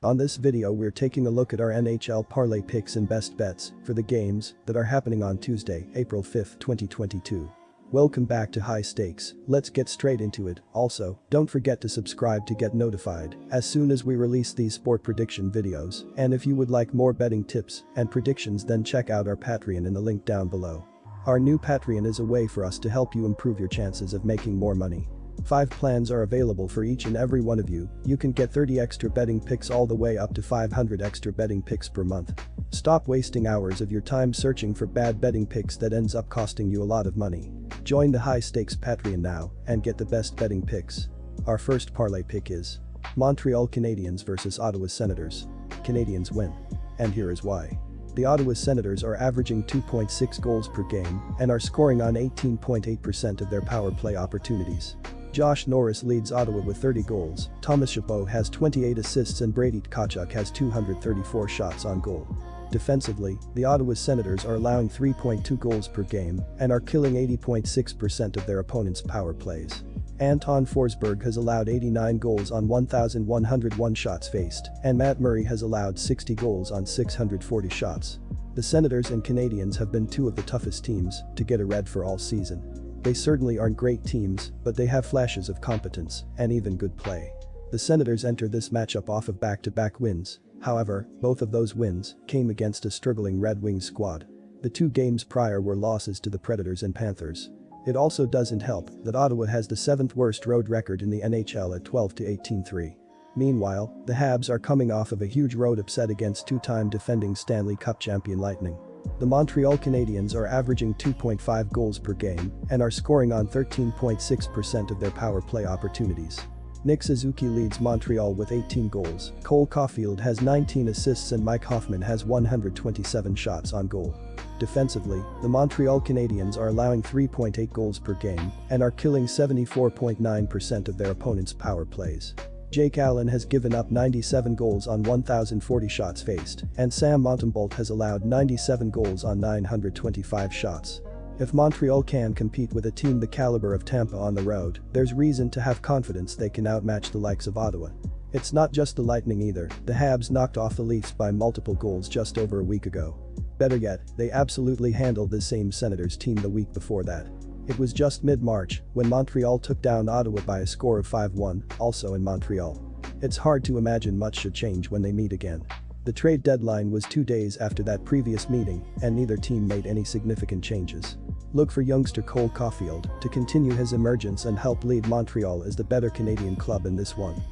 On this video we're taking a look at our NHL Parlay picks and best bets for the games that are happening on Tuesday, April 5, 2022. Welcome back to High Stakes, let's get straight into it. Also, don't forget to subscribe to get notified as soon as we release these sport prediction videos, and if you would like more betting tips and predictions then check out our Patreon in the link down below. Our new Patreon is a way for us to help you improve your chances of making more money. 5 plans are available for each and every one of you. You can get 30 extra betting picks all the way up to 500 extra betting picks per month. Stop wasting hours of your time searching for bad betting picks that ends up costing you a lot of money. Join the High Stakes Patreon now and get the best betting picks. Our first parlay pick is Montreal Canadiens vs Ottawa Senators. Canadiens win. And here is why. The Ottawa Senators are averaging 2.6 goals per game and are scoring on 18.8% of their power play opportunities. Josh Norris leads Ottawa with 30 goals, Thomas Chabot has 28 assists and Brady Tkachuk has 234 shots on goal. Defensively, the Ottawa Senators are allowing 3.2 goals per game and are killing 80.6% of their opponents' power plays. Anton Forsberg has allowed 89 goals on 1,101 shots faced, and Matt Murray has allowed 60 goals on 640 shots. The Senators and Canadiens have been two of the toughest teams to get a red for all season. They certainly aren't great teams, but they have flashes of competence and even good play. The Senators enter this matchup off of back-to-back wins, however, both of those wins came against a struggling Red Wings squad. The 2 games prior were losses to the Predators and Panthers. It also doesn't help that Ottawa has the 7th worst road record in the NHL at 12-18-3. Meanwhile, the Habs are coming off of a huge road upset against 2-time defending Stanley Cup champion Lightning. The Montreal Canadiens are averaging 2.5 goals per game and are scoring on 13.6% of their power play opportunities. Nick Suzuki leads Montreal with 18 goals, Cole Caulfield has 19 assists and Mike Hoffman has 127 shots on goal. Defensively, the Montreal Canadiens are allowing 3.8 goals per game and are killing 74.9% of their opponents' power plays. Jake Allen has given up 97 goals on 1,040 shots faced, and Sam Montembeault has allowed 97 goals on 925 shots. If Montreal can compete with a team the caliber of Tampa on the road, there's reason to have confidence they can outmatch the likes of Ottawa. It's not just the Lightning either, the Habs knocked off the Leafs by multiple goals just over a week ago. Better yet, they absolutely handled the same Senators team the week before that. It was just mid-March when Montreal took down Ottawa by a score of 5-1, also in Montreal. It's hard to imagine much should change when they meet again. The trade deadline was 2 days after that previous meeting, and neither team made any significant changes. Look for youngster Cole Caulfield to continue his emergence and help lead Montreal as the better Canadian club in this one.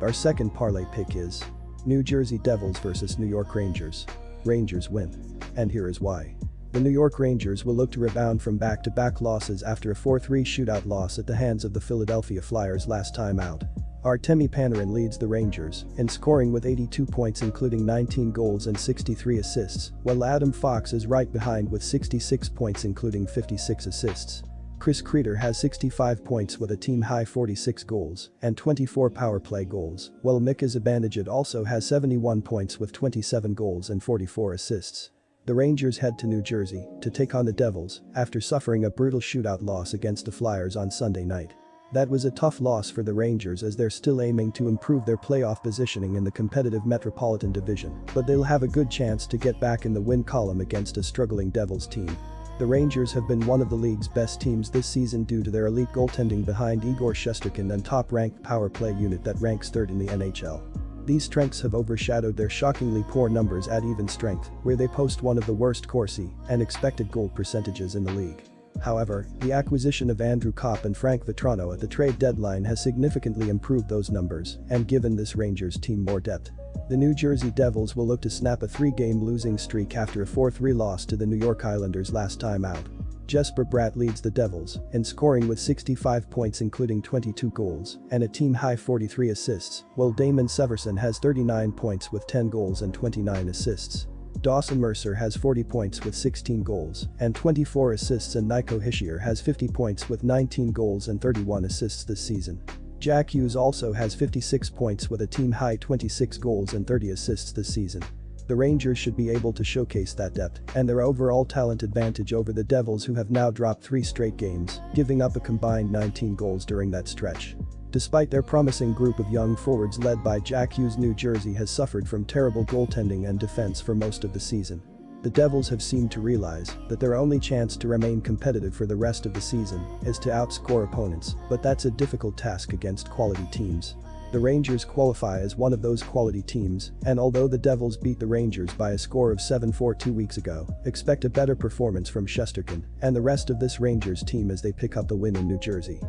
Our second parlay pick is New Jersey Devils vs New York Rangers. Rangers win. And here is why. The New York Rangers will look to rebound from back-to-back losses after a 4-3 shootout loss at the hands of the Philadelphia Flyers last time out. Artemi Panarin leads the Rangers in scoring with 82 points including 19 goals and 63 assists, while Adam Fox is right behind with 66 points including 56 assists. Chris Kreider has 65 points with a team-high 46 goals and 24 power play goals, while Mika Zibanejad also has 71 points with 27 goals and 44 assists. The Rangers head to New Jersey to take on the Devils after suffering a brutal shootout loss against the Flyers on Sunday night. That was a tough loss for the Rangers as they're still aiming to improve their playoff positioning in the competitive Metropolitan Division, but they'll have a good chance to get back in the win column against a struggling Devils team. The Rangers have been one of the league's best teams this season due to their elite goaltending behind Igor Shesterkin and top-ranked power play unit that ranks 3rd in the NHL. These strengths have overshadowed their shockingly poor numbers at even strength, where they post one of the worst Corsi and expected goal percentages in the league. However, the acquisition of Andrew Kopp and Frank Vatrano at the trade deadline has significantly improved those numbers and given this Rangers team more depth. The New Jersey Devils will look to snap a 3-game losing streak after a 4-3 loss to the New York Islanders last time out. Jesper Bratt leads the Devils in scoring with 65 points including 22 goals and a team-high 43 assists, while Damon Severson has 39 points with 10 goals and 29 assists. Dawson Mercer has 40 points with 16 goals and 24 assists, and Nico Hischier has 50 points with 19 goals and 31 assists this season. Jack Hughes also has 56 points with a team-high 26 goals and 30 assists this season. The Rangers should be able to showcase that depth and their overall talent advantage over the Devils, who have now dropped 3 straight games, giving up a combined 19 goals during that stretch. Despite their promising group of young forwards led by Jack Hughes, New Jersey has suffered from terrible goaltending and defense for most of the season. The Devils have seemed to realize that their only chance to remain competitive for the rest of the season is to outscore opponents, but that's a difficult task against quality teams. The Rangers qualify as one of those quality teams, and although the Devils beat the Rangers by a score of 7-4 2 weeks ago, expect a better performance from Shesterkin and the rest of this Rangers team as they pick up the win in New Jersey.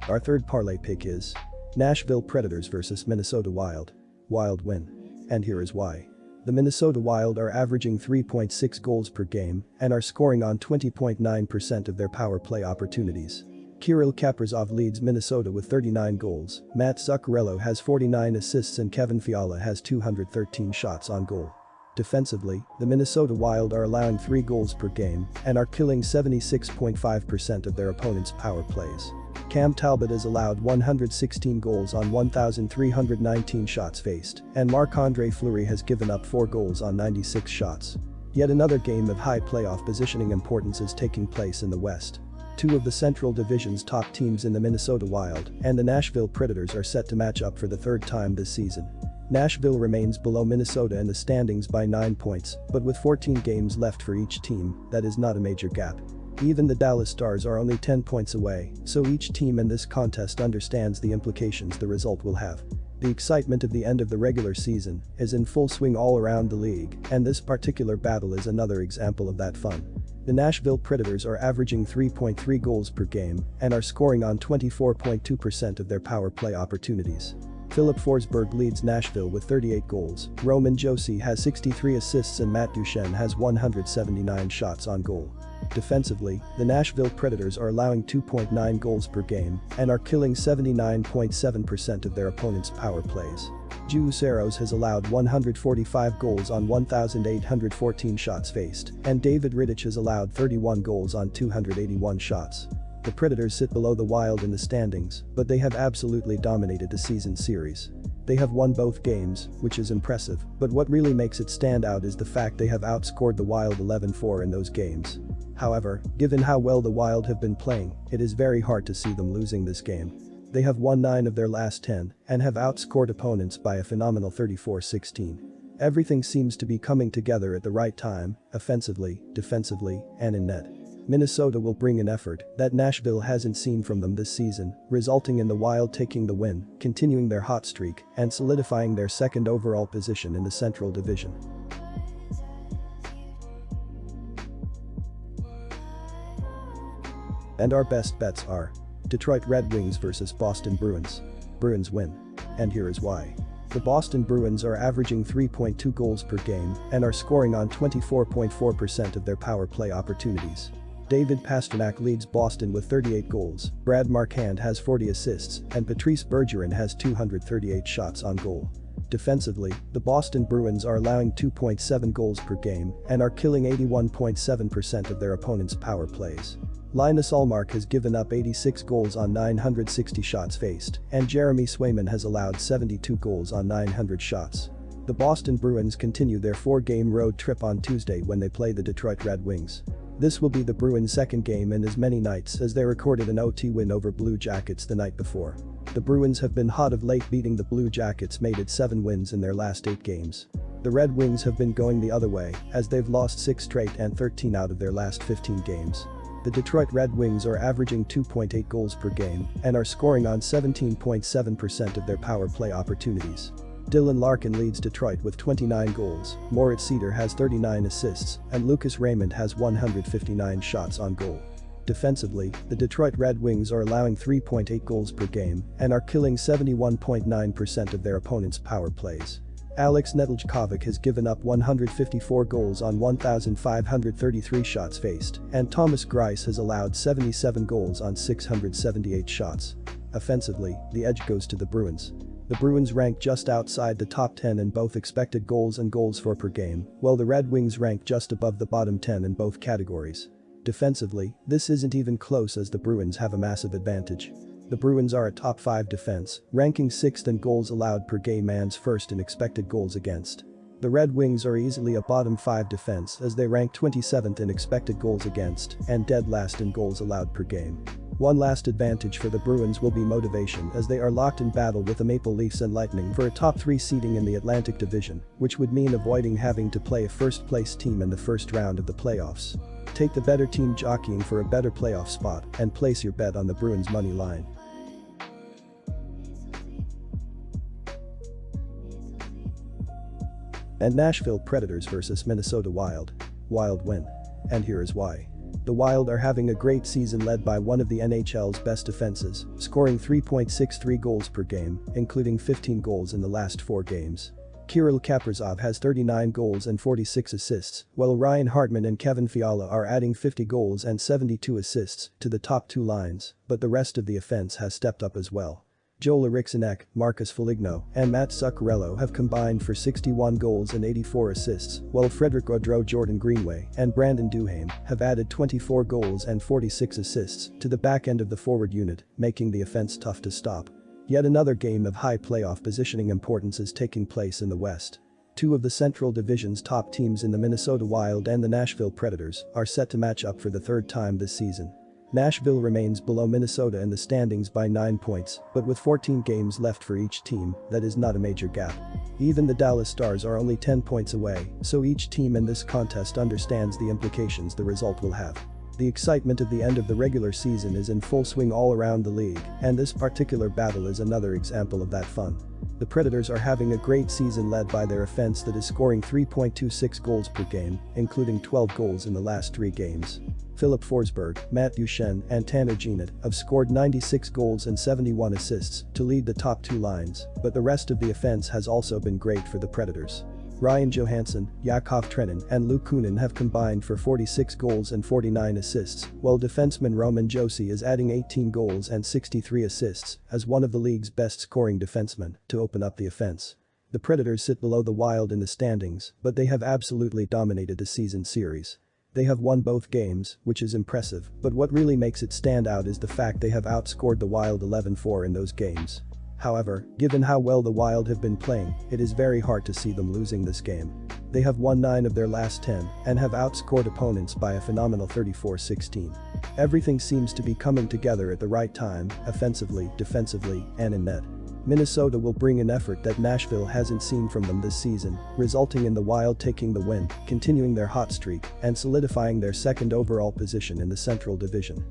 Our third parlay pick is Nashville Predators vs Minnesota Wild. Wild win. And here is why. The Minnesota Wild are averaging 3.6 goals per game and are scoring on 20.9% of their power play opportunities. Kirill Kaprizov leads Minnesota with 39 goals, Matt Zuccarello has 49 assists and Kevin Fiala has 213 shots on goal. Defensively, the Minnesota Wild are allowing 3 goals per game and are killing 76.5% of their opponents' power plays. Cam Talbot has allowed 116 goals on 1,319 shots faced, and Marc-Andre Fleury has given up 4 goals on 96 shots. Yet another game of high playoff positioning importance is taking place in the West. 2 of the Central Division's top teams in the Minnesota Wild and the Nashville Predators are set to match up for the 3rd time this season. Nashville remains below Minnesota in the standings by 9 points, but with 14 games left for each team, that is not a major gap. Even the Dallas Stars are only 10 points away, so each team in this contest understands the implications the result will have. The excitement of the end of the regular season is in full swing all around the league, and this particular battle is another example of that fun. The Nashville Predators are averaging 3.3 goals per game and are scoring on 24.2% of their power play opportunities. Philip Forsberg leads Nashville with 38 goals, Roman Josi has 63 assists and Matt Duchene has 179 shots on goal. Defensively, the Nashville Predators are allowing 2.9 goals per game and are killing 79.7% of their opponents' power plays. Juuse Saros has allowed 145 goals on 1,814 shots faced, and David Rittich has allowed 31 goals on 281 shots. The Predators sit below the Wild in the standings, but they have absolutely dominated the season series. They have won both games, which is impressive, but what really makes it stand out is the fact they have outscored the Wild 11-4 in those games. However, given how well the Wild have been playing, it is very hard to see them losing this game. They have won 9 of their last 10 and have outscored opponents by a phenomenal 34-16. Everything seems to be coming together at the right time, offensively, defensively, and in net. Minnesota will bring an effort that Nashville hasn't seen from them this season, resulting in the Wild taking the win, continuing their hot streak, and solidifying their 2nd overall position in the Central Division. And our best bets are Detroit Red Wings vs Boston Bruins. Bruins win. And here is why. The Boston Bruins are averaging 3.2 goals per game and are scoring on 24.4% of their power play opportunities. David Pastrnak leads Boston with 38 goals, Brad Marchand has 40 assists, and Patrice Bergeron has 238 shots on goal. Defensively, the Boston Bruins are allowing 2.7 goals per game and are killing 81.7% of their opponents' power plays. Linus Ullmark has given up 86 goals on 960 shots faced, and Jeremy Swayman has allowed 72 goals on 900 shots. The Boston Bruins continue their 4-game road trip on Tuesday when they play the Detroit Red Wings. This will be the Bruins' 2nd game in as many nights as they recorded an OT win over Blue Jackets the night before. The Bruins have been hot of late, beating the Blue Jackets made it 7 wins in their last 8 games. The Red Wings have been going the other way as they've lost 6 straight and 13 out of their last 15 games. The Detroit Red Wings are averaging 2.8 goals per game and are scoring on 17.7% of their power play opportunities. Dylan Larkin leads Detroit with 29 goals, Moritz Seider has 39 assists, and Lucas Raymond has 159 shots on goal. Defensively, the Detroit Red Wings are allowing 3.8 goals per game and are killing 71.9% of their opponents' power plays. Alex Nedeljkovic has given up 154 goals on 1,533 shots faced, and Thomas Greiss has allowed 77 goals on 678 shots. Offensively, the edge goes to the Bruins. The Bruins rank just outside the top 10 in both expected goals and goals for per game, while the Red Wings rank just above the bottom 10 in both categories. Defensively, this isn't even close as the Bruins have a massive advantage. The Bruins are a top 5 defense, ranking 6th in goals allowed per game and first in expected goals against. The Red Wings are easily a bottom 5 defense as they rank 27th in expected goals against and dead last in goals allowed per game. One last advantage for the Bruins will be motivation as they are locked in battle with the Maple Leafs and Lightning for a top 3 seeding in the Atlantic Division, which would mean avoiding having to play a first-place team in the first round of the playoffs. Take the better team jockeying for a better playoff spot and place your bet on the Bruins money line. And Nashville Predators vs Minnesota Wild. Wild win. And here is why. The Wild are having a great season led by one of the NHL's best defenses, scoring 3.63 goals per game, including 15 goals in the last 4 games. Kirill Kaprizov has 39 goals and 46 assists, while Ryan Hartman and Kevin Fiala are adding 50 goals and 72 assists to the top 2 lines, but the rest of the offense has stepped up as well. Joel Eriksson, Marcus Foligno, and Matt Zuccarello have combined for 61 goals and 84 assists, while Frederick Gaudreau, Jordan Greenway, and Brandon Duhaime have added 24 goals and 46 assists to the back end of the forward unit, making the offense tough to stop. Yet another game of high playoff positioning importance is taking place in the West. 2 of the Central Division's top teams in the Minnesota Wild and the Nashville Predators are set to match up for the 3rd time this season. Nashville remains below Minnesota in the standings by 9 points, but with 14 games left for each team, that is not a major gap. Even the Dallas Stars are only 10 points away, so each team in this contest understands the implications the result will have. The excitement of the end of the regular season is in full swing all around the league, and this particular battle is another example of that fun. The Predators are having a great season led by their offense that is scoring 3.26 goals per game, including 12 goals in the last 3 games. Philip Forsberg, Matt Duchene, and Tanner Jeannot have scored 96 goals and 71 assists to lead the top 2 lines, but the rest of the offense has also been great for the Predators. Ryan Johansson, Yakov Trenin, and Luke Kunin have combined for 46 goals and 49 assists, while defenseman Roman Josi is adding 18 goals and 63 assists as one of the league's best scoring defensemen to open up the offense. The Predators sit below the Wild in the standings, but they have absolutely dominated the season series. They have won both games, which is impressive, but what really makes it stand out is the fact they have outscored the Wild 11-4 in those games. However, given how well the Wild have been playing, it is very hard to see them losing this game. They have won 9 of their last 10 and have outscored opponents by a phenomenal 34-16. Everything seems to be coming together at the right time, offensively, defensively, and in net. Minnesota will bring an effort that Nashville hasn't seen from them this season, resulting in the Wild taking the win, continuing their hot streak, and solidifying their 2nd overall position in the Central Division.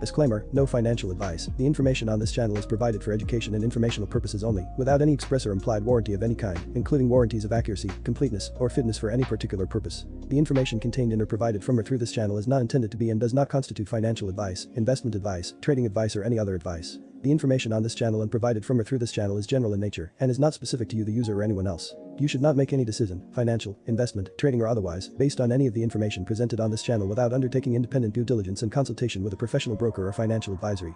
Disclaimer, no financial advice. The information on this channel is provided for education and informational purposes only, without any express or implied warranty of any kind, including warranties of accuracy, completeness, or fitness for any particular purpose. The information contained in or provided from or through this channel is not intended to be and does not constitute financial advice, investment advice, trading advice, or any other advice. The information on this channel and provided from or through this channel is general in nature and is not specific to you, the user, or anyone else. You should not make any decision, financial, investment, trading, or otherwise, based on any of the information presented on this channel without undertaking independent due diligence and consultation with a professional broker or financial advisory.